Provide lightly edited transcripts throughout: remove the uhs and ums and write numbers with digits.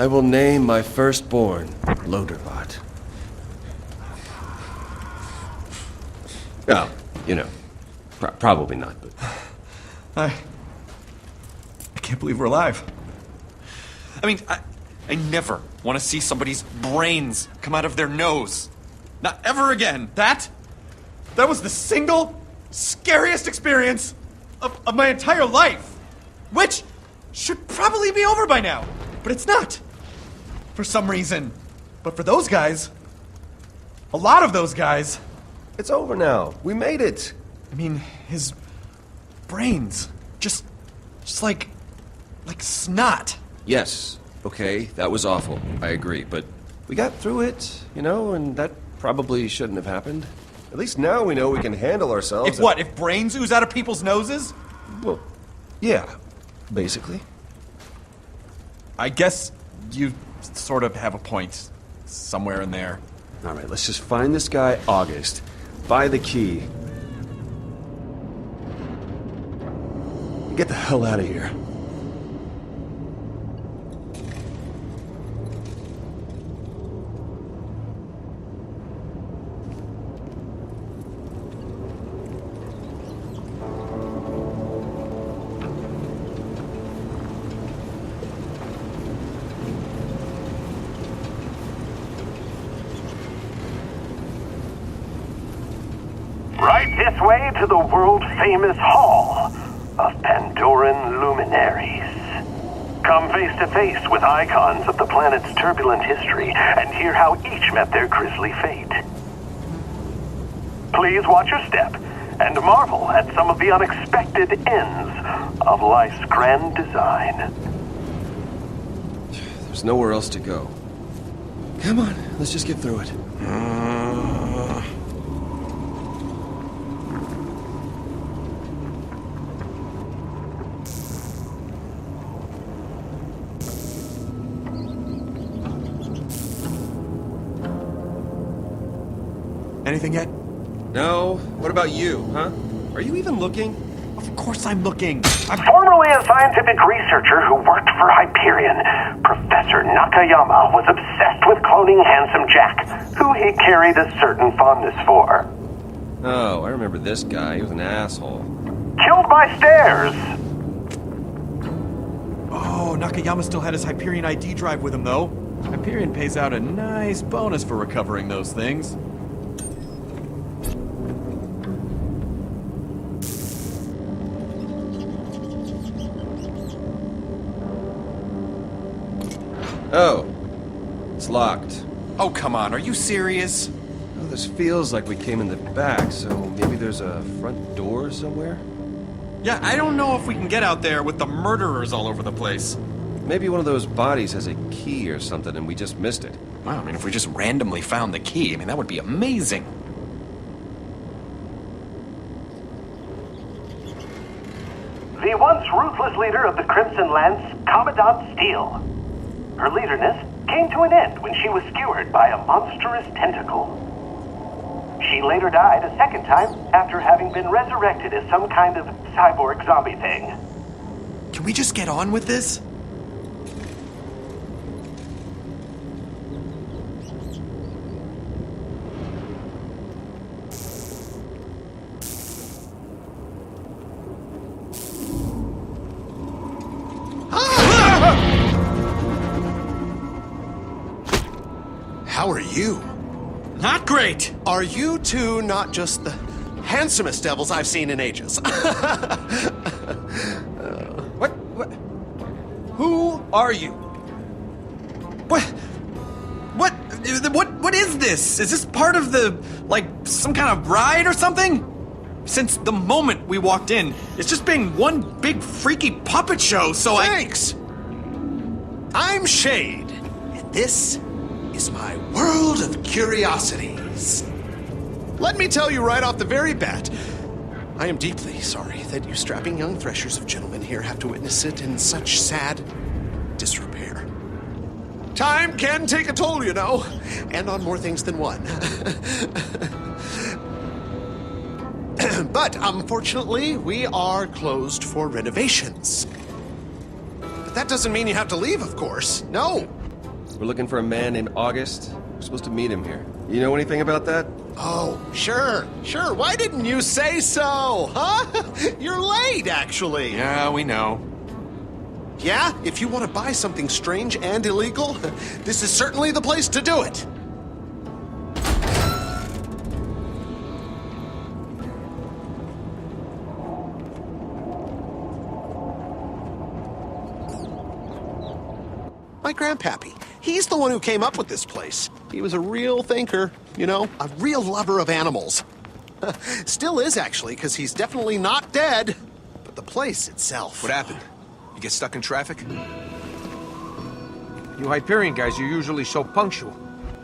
I will name my firstborn Loaderbot. Oh, you know, probably not, but... I can't believe we're alive. I mean, I never want to see somebody's brains come out of their nose. Not ever again. That was the single scariest experience of my entire life. Which should probably be over by now. But it's not. For some reason. But for those guys, a lot of those guys... It's over now. We made it. I mean, his brains, just like snot. Yes, okay, that was awful. I agree, but we got through it, you know, and that probably shouldn't have happened. At least now we know we can handle ourselves. If what? If brains ooze out of people's noses? Well, yeah, basically. I guess you sort of have a point somewhere in there. All right, let's just find this guy, August. Buy the key. Get the hell out of here. Right this way to the world-famous Hall of Pandoran Luminaries. Come face to face with icons of the planet's turbulent history and hear how each met their grisly fate. Please watch your step and marvel at some of the unexpected ends of life's grand design. There's nowhere else to go. Come on, let's just get through it. Anything yet? No? What about you, huh? Are you even looking? Of course I'm looking. Formerly a scientific researcher who worked for Hyperion, Professor Nakayama was obsessed with cloning Handsome Jack, who he carried a certain fondness for. Oh, I remember this guy. He was an asshole. Killed by stairs! Oh, Nakayama still had his Hyperion ID drive with him, though. Hyperion pays out a nice bonus for recovering those things. Oh, it's locked. Oh, come on, are you serious? Well, this feels like we came in the back, so maybe there's a front door somewhere? Yeah, I don't know if we can get out there with the murderers all over the place. Maybe one of those bodies has a key or something and we just missed it. Wow, I mean, if we just randomly found the key, I mean, that would be amazing. The once ruthless leader of the Crimson Lance, Commandant Steele. Her leaderness came to an end when she was skewered by a monstrous tentacle. She later died a second time after having been resurrected as some kind of cyborg zombie thing. Can we just get on with this? How are you? Not great! Are you two not just the handsomest devils I've seen in ages? What? Who are you? What is this? Is this part of the, like, some kind of ride or something? Since the moment we walked in, it's just been one big freaky puppet show, so Thanks! I'm Shade, and this is my world of curiosities. Let me tell you right off the very bat, I am deeply sorry that you strapping young threshers of gentlemen here have to witness it in such sad disrepair. Time can take a toll, you know, and on more things than one. But unfortunately, we are closed for renovations. But that doesn't mean you have to leave, of course. No. We're looking for a man named August. We're supposed to meet him here. You know anything about that? Oh, sure. Why didn't you say so, huh? You're late, actually. Yeah, we know. Yeah, if you want to buy something strange and illegal, this is certainly the place to do it. My grandpappy. He's the one who came up with this place. He was a real thinker, you know, a real lover of animals. Still is, actually, because he's definitely not dead. But the place itself... What happened? You get stuck in traffic? You Hyperion guys are usually so punctual.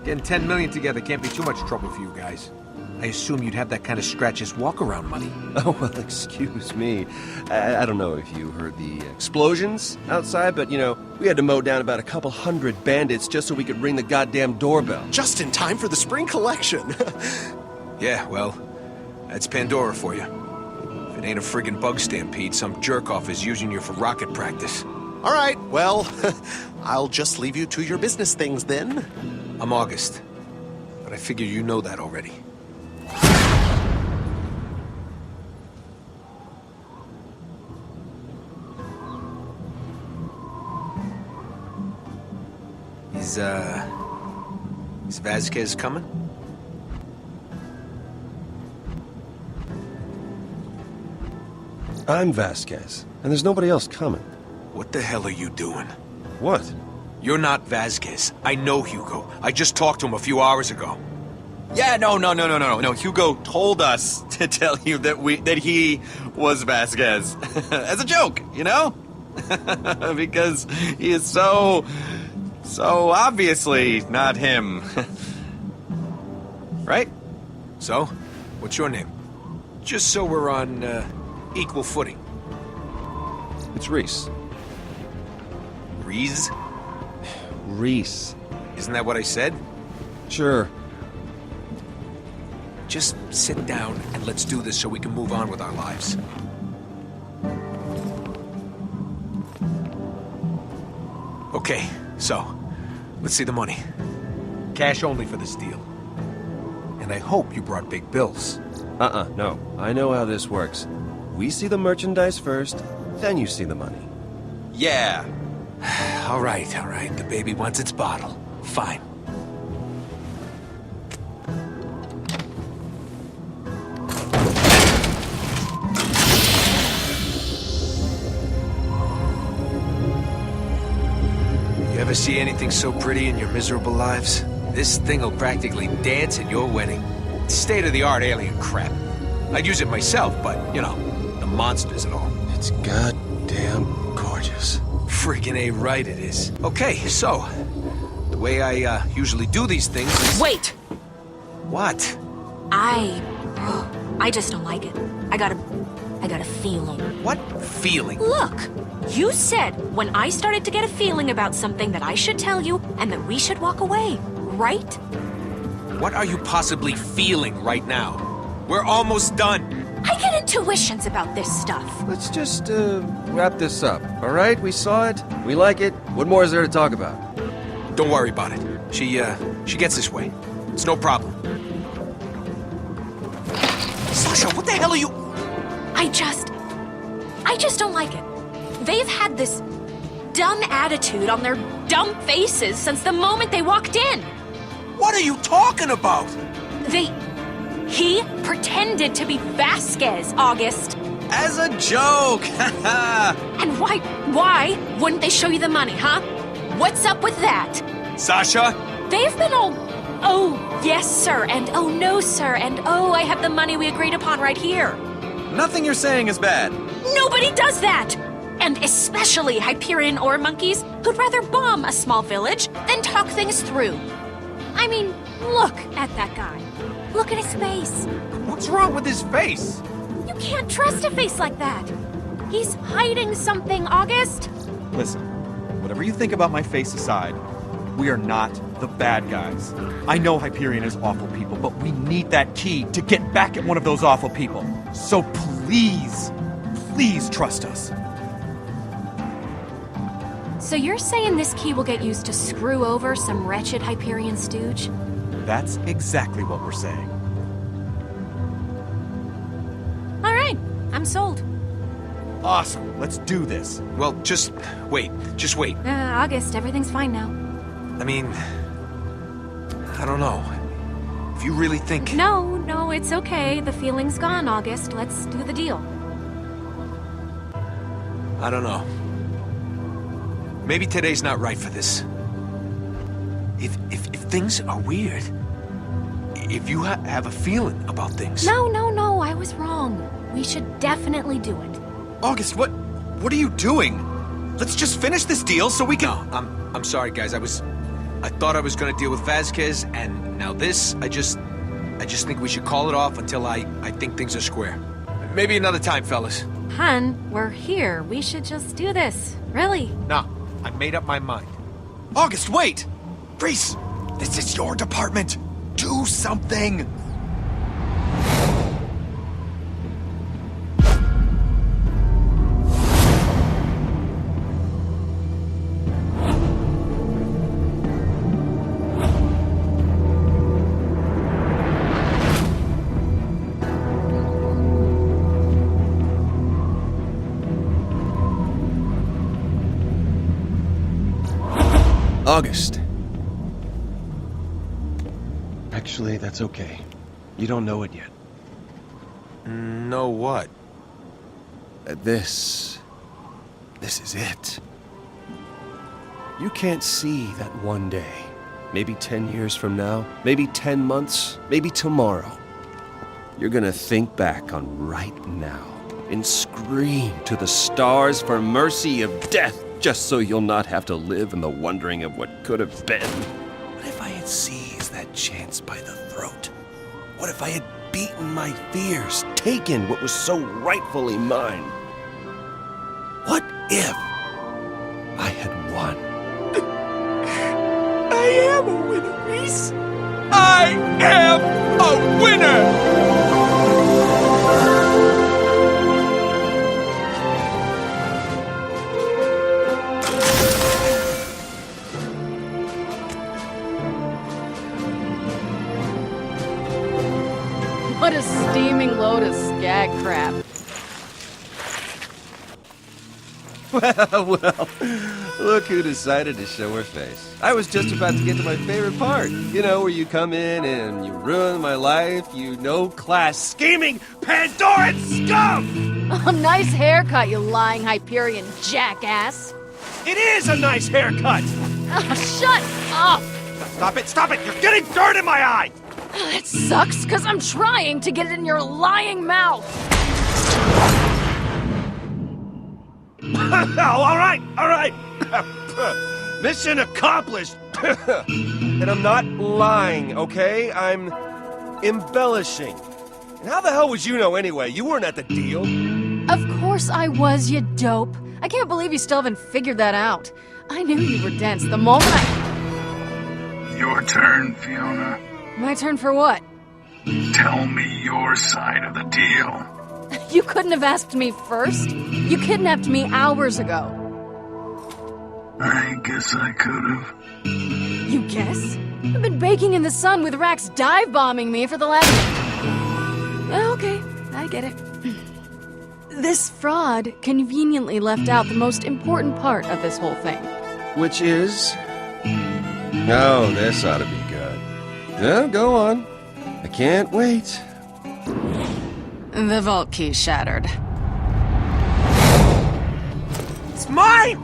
Getting 10 million together can't be too much trouble for you guys. I assume you'd have that kind of scratches walk-around money. Oh, well, excuse me. I don't know if you heard the explosions outside, but, you know, we had to mow down about a couple hundred bandits just so we could ring the goddamn doorbell. Just in time for the spring collection. Yeah, well, that's Pandora for you. If it ain't a friggin' bug stampede, some jerk-off is using you for rocket practice. All right, well, I'll just leave you to your business things then. I'm August, but I figure you know that already. Is Vasquez coming? I'm Vasquez, and there's nobody else coming. What the hell are you doing? What? You're not Vasquez. I know Hugo. I just talked to him a few hours ago. Yeah, no. Hugo told us to tell you that he was Vasquez. As a joke, you know? Because he is so obviously not him. Right? So, what's your name? Just so we're on equal footing. It's Reese. Reese? Reese. Isn't that what I said? Sure. Just sit down and let's do this so we can move on with our lives. Okay, so, let's see the money. Cash only for this deal. And I hope you brought big bills. No. I know how this works. We see the merchandise first, then you see the money. Yeah. All right. The baby wants its bottle. Fine. You ever see anything so pretty in your miserable lives? This thing'll practically dance at your wedding. It's state-of-the-art alien crap. I'd use it myself, but, you know, the monsters and all. It's goddamn gorgeous. Friggin' A right it is. Okay, so, the way I usually do these things is... Wait! What? I just don't like it. I got a feeling. What feeling? Look! You said when I started to get a feeling about something that I should tell you and that we should walk away, right? What are you possibly feeling right now? We're almost done. I get intuitions about this stuff. Let's just, wrap this up, all right? We saw it, we like it. What more is there to talk about? Don't worry about it. She gets this way. It's no problem. Sasha, what the hell are you... I just don't like it. They've had this dumb attitude on their dumb faces since the moment they walked in. What are you talking about? He pretended to be Vasquez, August. As a joke. And why wouldn't they show you the money, huh? What's up with that? Sasha? They've been all, oh, yes, sir, and oh, no, sir, and oh, I have the money we agreed upon right here. Nothing you're saying is bad. Nobody does that! And especially Hyperion ore monkeys who'd rather bomb a small village than talk things through. I mean, look at that guy. Look at his face. What's wrong with his face? You can't trust a face like that. He's hiding something, August. Listen, whatever you think about my face aside, we are not the bad guys. I know Hyperion is awful people, but we need that key to get back at one of those awful people. So please trust us. So you're saying this key will get used to screw over some wretched Hyperion stooge? That's exactly what we're saying. All right, I'm sold. Awesome. Let's do this. Well, just wait. Just wait. August, everything's fine now. I mean, I don't know. If you really think... No, it's okay. The feeling's gone, August. Let's do the deal. I don't know. Maybe today's not right for this. If things are weird, if you have a feeling about things... No, I was wrong. We should definitely do it. August, what are you doing? Let's just finish this deal so we can... No, I'm sorry, guys. I thought I was gonna deal with Vasquez, and now this, I just think we should call it off until I think things are square. Maybe another time, fellas. Hun, we're here. We should just do this. Really. No, I made up my mind. August, wait! Reese, this is your department. Do something! August. Actually, that's okay. You don't know it yet. Know what? This is it. You can't see that one day. Maybe 10 years from now, maybe 10 months, maybe tomorrow. You're gonna think back on right now and scream to the stars for mercy of death, just so you'll not have to live in the wondering of what could have been. What if I had seized that chance by the throat? What if I had beaten my fears, taken what was so rightfully mine? What if I had won? I am a winner, Reese! I am a winner! What a steaming load of skag crap. Well, look who decided to show her face. I was just about to get to my favorite part. You know, where you come in and you ruin my life, you no-class scheming Pandoran scum! Oh, nice haircut, you lying Hyperion jackass. It is a nice haircut! Oh, shut up! Stop it! You're getting dirt in my eye! That sucks, because I'm trying to get it in your lying mouth. All right. Mission accomplished. And I'm not lying, okay? I'm embellishing. And how the hell would you know anyway? You weren't at the deal. Of course I was, you dope. I can't believe you still haven't figured that out. I knew you were dense the moment Your turn, Fiona. My turn for what? Tell me your side of the deal. You couldn't have asked me first. You kidnapped me hours ago. I guess I could've. You guess? I've been baking in the sun with Rax dive-bombing me for the last... Okay, I get it. This fraud conveniently left out the most important part of this whole thing. Which is... Oh, this ought to be good. Yeah, go on. I can't wait. The vault key shattered. It's mine!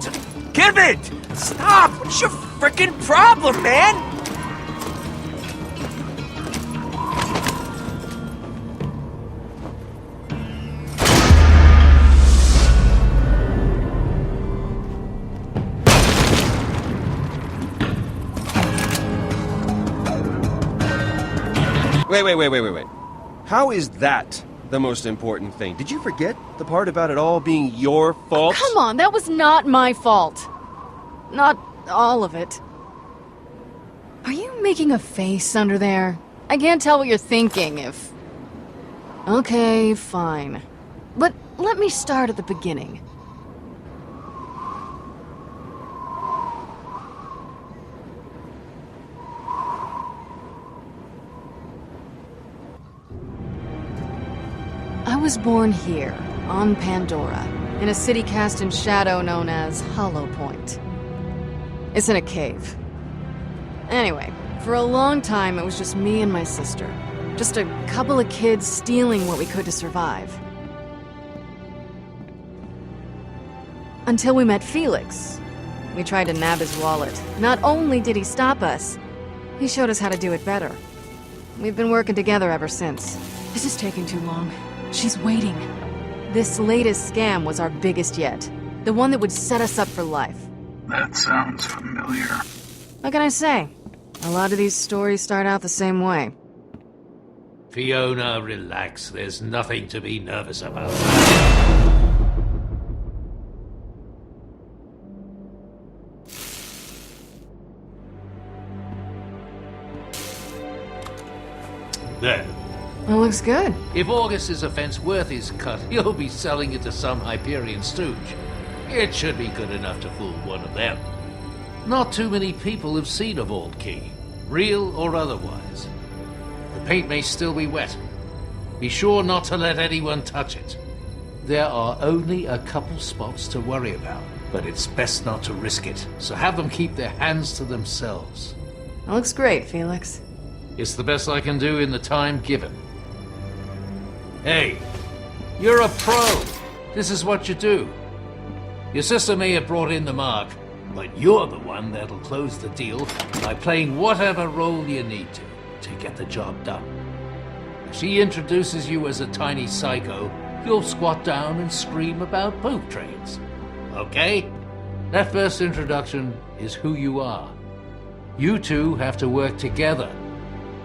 Give it! Stop! What's your frickin' problem, man? Wait. How is that the most important thing? Did you forget the part about it all being your fault? Come on, that was not my fault. Not all of it. Are you making a face under there? I can't tell what you're thinking if... Okay, fine. But let me start at the beginning. was born here, on Pandora, in a city cast in shadow known as Hollow Point. It's in a cave. Anyway, for a long time it was just me and my sister. Just a couple of kids stealing what we could to survive. Until we met Felix. We tried to nab his wallet. Not only did he stop us, he showed us how to do it better. We've been working together ever since. This is taking too long. She's waiting. This latest scam was our biggest yet. The one that would set us up for life. That sounds familiar. What can I say? A lot of these stories start out the same way. Fiona, relax. There's nothing to be nervous about. There. It looks good. If August's offense worth his cut, he'll be selling it to some Hyperion stooge. It should be good enough to fool one of them. Not too many people have seen a vault key, real or otherwise. The paint may still be wet. Be sure not to let anyone touch it. There are only a couple spots to worry about, but it's best not to risk it, so have them keep their hands to themselves. That looks great, Felix. It's the best I can do in the time given. Hey, you're a pro. This is what you do. Your sister may have brought in the mark, but you're the one that'll close the deal by playing whatever role you need to get the job done. If she introduces you as a tiny psycho, you'll squat down and scream about poop trains. Okay? That first introduction is who you are. You two have to work together.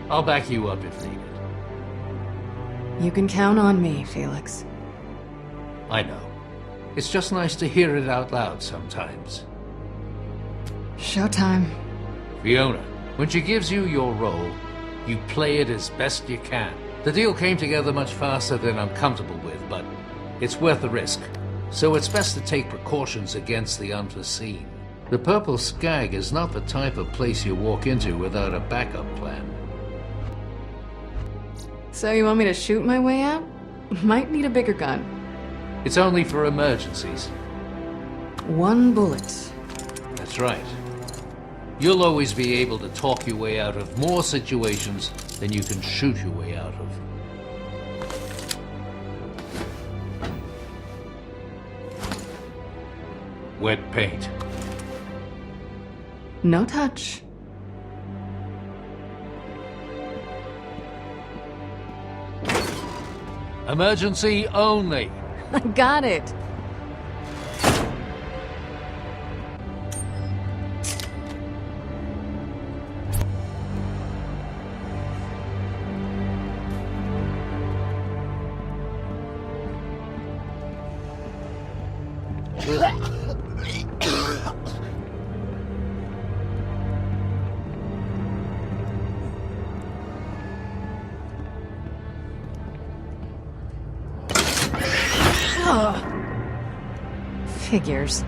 I'll back you up if needed. You can count on me, Felix. I know. It's just nice to hear it out loud sometimes. Showtime. Fiona, when she gives you your role, you play it as best you can. The deal came together much faster than I'm comfortable with, but it's worth the risk. So it's best to take precautions against the unforeseen. The Purple Skag is not the type of place you walk into without a backup plan. So you want me to shoot my way out? Might need a bigger gun. It's only for emergencies. One bullet. That's right. You'll always be able to talk your way out of more situations than you can shoot your way out of. Wet paint. No touch. Emergency only. I got it. Figures.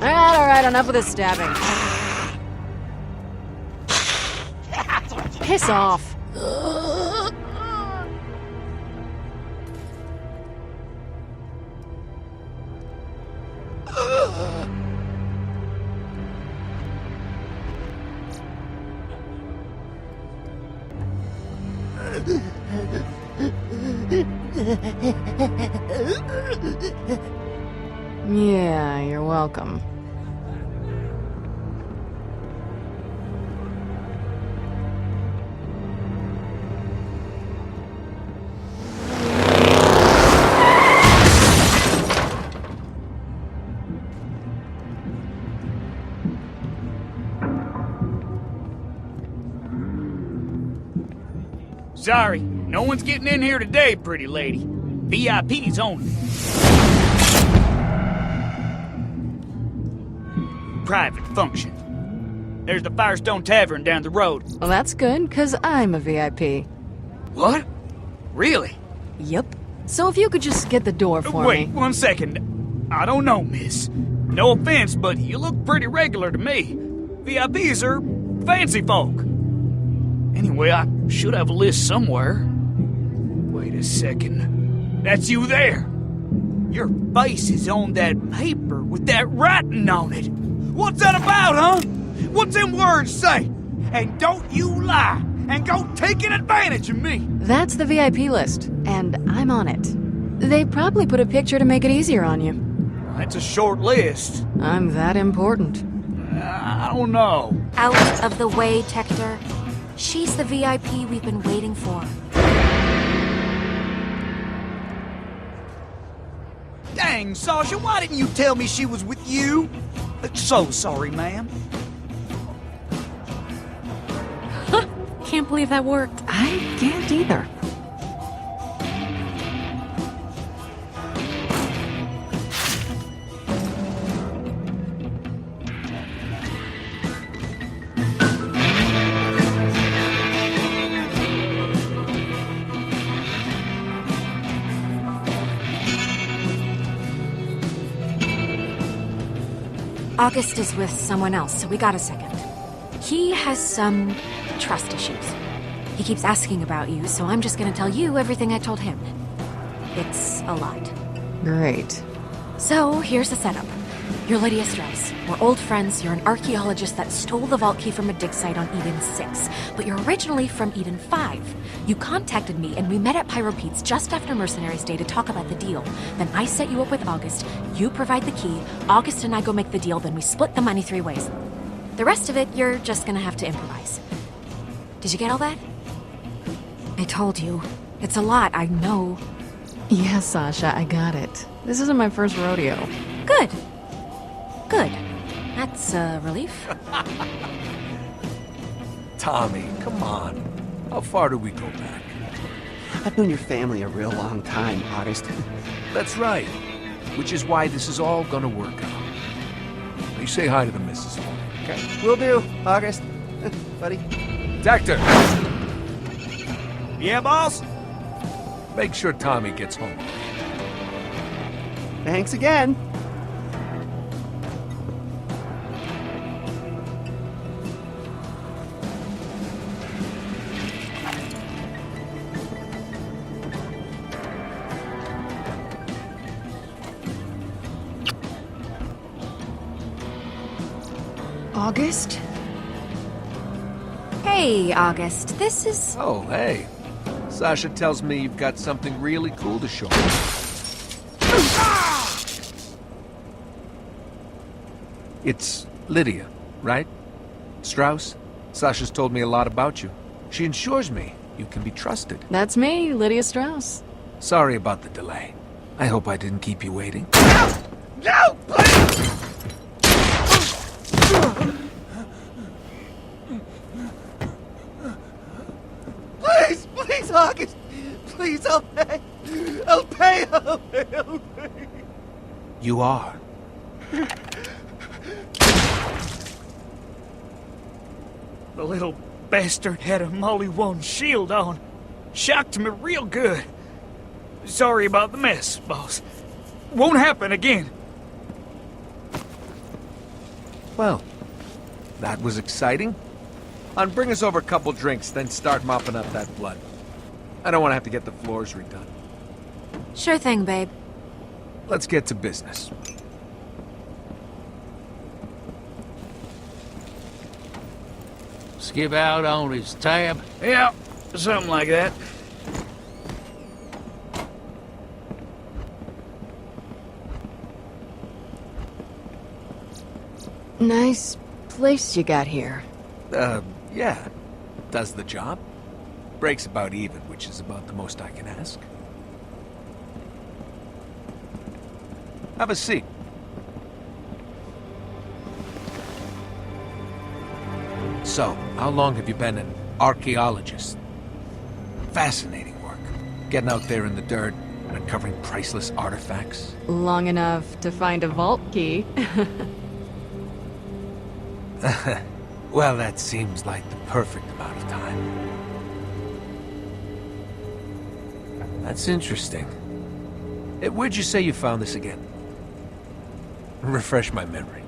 All right, enough of this stabbing. Piss off. Yeah, you're welcome. Sorry, no one's getting in here today, pretty lady. VIPs only. Private function. There's the Firestone Tavern down the road. Well, that's good, because I'm a VIP. What? Really? Yep. So if you could just get the door for me. Wait, 1 second. I don't know, miss. No offense, but you look pretty regular to me. VIPs are fancy folk. Anyway, I should have a list somewhere. Wait a second. That's you there. Your face is on that paper with that writing on it. What's that about, huh? What's them words say? And don't you lie and go taking advantage of me. That's the VIP list, and I'm on it. They probably put a picture to make it easier on you. That's a short list. I'm that important. I don't know. Out of the way, Tector. She's the VIP we've been waiting for. Dang, Sasha, why didn't you tell me she was with you? So sorry, ma'am. Can't believe that worked. I can't either. August is with someone else, so we got a second. He has some trust issues. He keeps asking about you, so I'm just gonna tell you everything I told him. It's a lot. Great. So, here's the setup. You're Lydia Strauss. We're old friends. You're an archaeologist that stole the vault key from a dig site on Eden 6, but you're originally from Eden 5. You contacted me, and we met at Pyro Pete's just after Mercenaries Day to talk about the deal. Then I set you up with August, you provide the key, August and I go make the deal, then we split the money 3 ways. The rest of it, you're just gonna have to improvise. Did you get all that? I told you. It's a lot, I know. Yeah, Sasha, I got it. This isn't my first rodeo. Good. Good. That's a relief. Tommy, come on. How far do we go back? I've known your family a real long time, August. That's right. Which is why this is all gonna work out. You say hi to the missus. Okay, will do, August. Buddy. Tector! Yeah, boss? Make sure Tommy gets home. Thanks again. August? Hey, August. This is... Oh, hey. Sasha tells me you've got something really cool to show me. It's Lydia, right? Strauss? Sasha's told me a lot about you. She assures me you can be trusted. That's me, Lydia Strauss. Sorry about the delay. I hope I didn't keep you waiting. No! No! Please! Please, please, August! Please, I'll pay! I'll pay! I'll pay! I'll pay! You are. The little bastard had a Molly 1 shield on. Shocked me real good. Sorry about the mess, boss. Won't happen again. Well, that was exciting. Bring us over a couple drinks, then start mopping up that blood. I don't want to have to get the floors redone. Sure thing, babe. Let's get to business. Skip out on his tab. Yeah, something like that. Nice place you got here. Yeah. Does the job. Breaks about even, which is about the most I can ask. Have a seat. So, how long have you been an archaeologist? Fascinating work. Getting out there in the dirt, and uncovering priceless artifacts. Long enough to find a vault key. Well, that seems like the perfect amount of time. That's interesting. Where'd you say you found this again? Refresh my memory.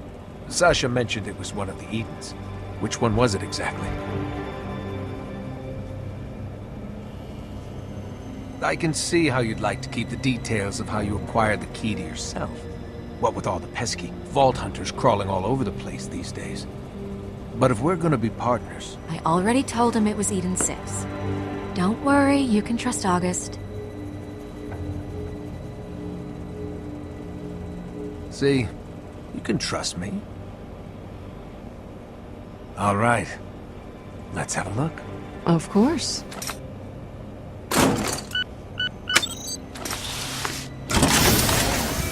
Sasha mentioned it was one of the Edens. Which one was it exactly? I can see how you'd like to keep the details of how you acquired the key to yourself. What with all the pesky vault hunters crawling all over the place these days. But if we're gonna be partners... I already told him it was Eden 6. Don't worry, you can trust August. See, you can trust me. All right. Let's have a look. Of course.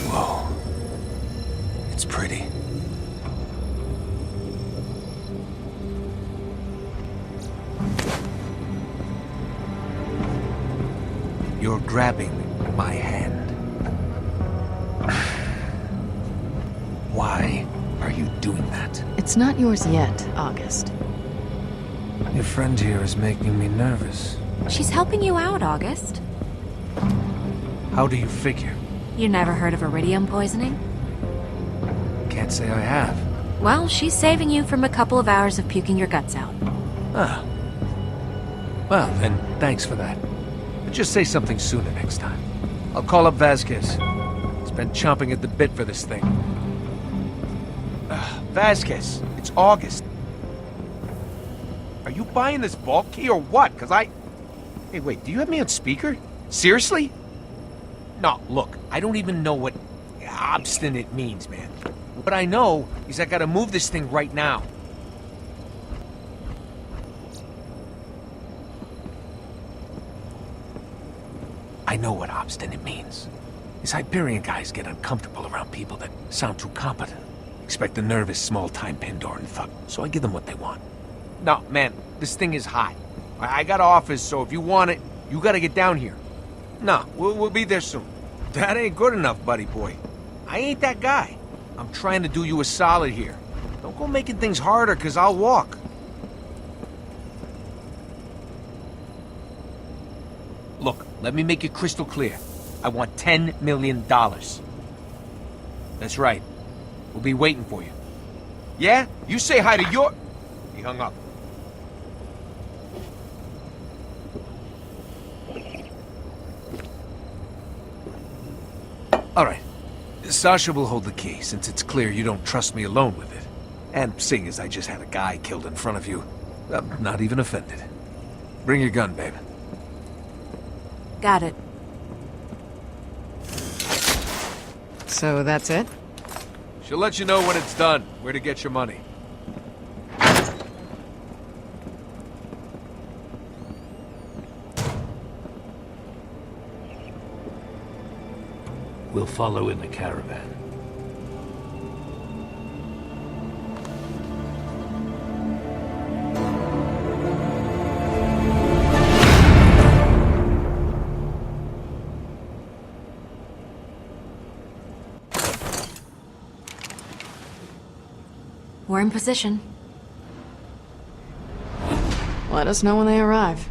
Whoa. It's pretty. You're grabbing my hand. Why are you doing that? It's not yours yet, August. Your friend here is making me nervous. She's helping you out, August. How do you figure? You never heard of iridium poisoning? Can't say I have. Well, she's saving you from a couple of hours of puking your guts out. Ah. Well, then, thanks for that. But just say something sooner next time. I'll call up Vasquez. He's been chomping at the bit for this thing. Vasquez, it's August. Are you buying this vault key or what? Hey, wait, do you have me on speaker? Seriously? No, look, I don't even know what obstinate means, man. What I know is I gotta move this thing right now. I know what obstinate means. These Hyperion guys get uncomfortable around people that sound too competent. Expect a nervous, small-time Pandoran thug, so I give them what they want. No, man, this thing is hot. I got offers, so if you want it, you gotta get down here. No, we'll be there soon. That ain't good enough, buddy boy. I ain't that guy. I'm trying to do you a solid here. Don't go making things harder, 'cause I'll walk. Look, let me make it crystal clear. I want $10 million. That's right. We'll be waiting for you. Yeah? You say hi to your... He hung up. All right. Sasha will hold the key, since it's clear you don't trust me alone with it. And seeing as I just had a guy killed in front of you, I'm not even offended. Bring your gun, babe. Got it. So that's it? She'll let you know when it's done, where to get your money. We'll follow in the caravan. We're in position. Let us know when they arrive.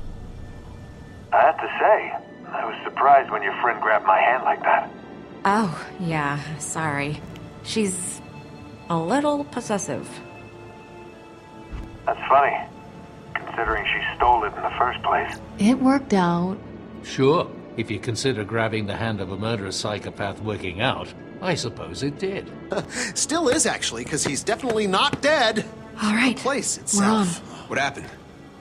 I have to say, I was surprised when your friend grabbed my hand like that. Oh, yeah, sorry. She's a little possessive. That's funny, considering she stole it in the first place. It worked out. Sure, if you consider grabbing the hand of a murderous psychopath working out, I suppose it did. Still is, actually, because he's definitely not dead. All right, The place we're itself. on. What happened?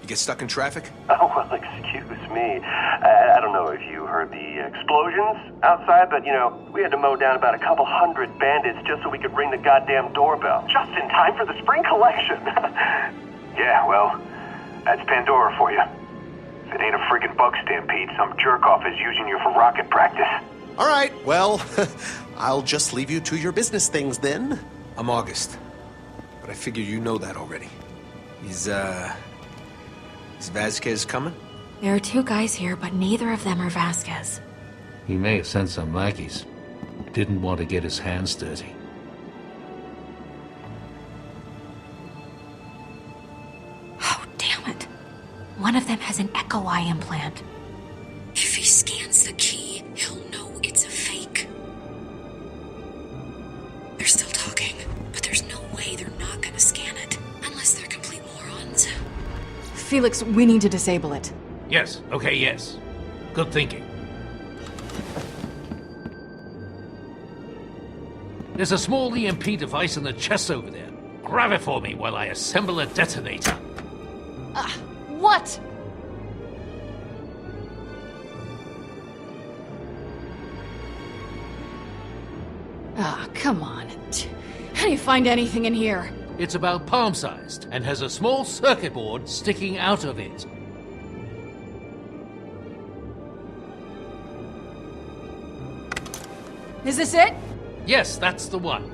You get stuck in traffic? Oh, well, excuse me. I don't know if you heard the explosions outside, but, we had to mow down about a couple hundred bandits just so we could ring the goddamn doorbell. Just in time for the spring collection. Yeah, well, that's Pandora for you. If it ain't a friggin' bug stampede, some jerk-off is using you for rocket practice. All right, well, I'll just leave you to your business things then. I'm August. But I figure you know that already. Is Vasquez coming? There are two guys here, but neither of them are Vasquez. He may have sent some lackeys. Didn't want to get his hands dirty. Oh, damn it. One of them has an echo eye implant. If he scans the key, he'll know it's a fake. They're still talking. looking, but there's no way they're not gonna scan it. Unless they're complete morons. Felix, we need to disable it. Yes, okay, yes. Good thinking. There's a small EMP device in the chest over there. Grab it for me while I assemble a detonator. What? Come on. How do you find anything in here? It's about palm-sized and has a small circuit board sticking out of it. Is this it? Yes, that's the one.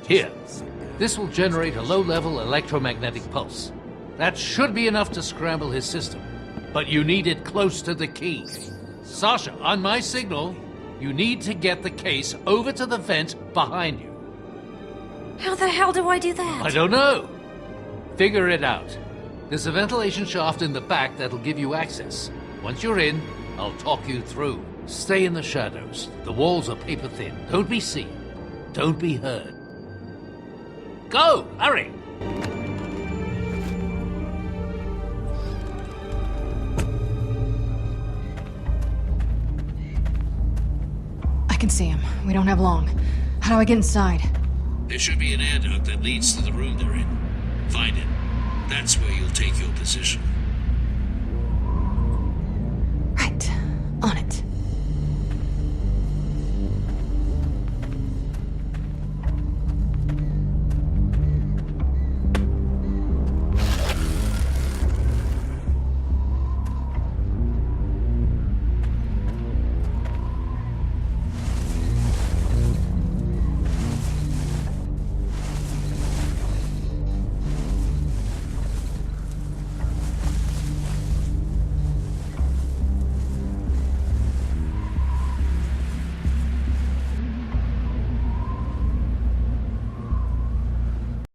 Here. This will generate a low-level electromagnetic pulse. That should be enough to scramble his system. But you need it close to the key. Sasha, on my signal, you need to get the case over to the vent behind you. How the hell do I do that? I don't know. Figure it out. There's a ventilation shaft in the back that'll give you access. Once you're in, I'll talk you through. Stay in the shadows. The walls are paper thin. Don't be seen. Don't be heard. Go! Hurry! I can see him. We don't have long. How do I get inside? There should be an air duct that leads to the room they're in. Find it. That's where you'll take your position. Right. On it.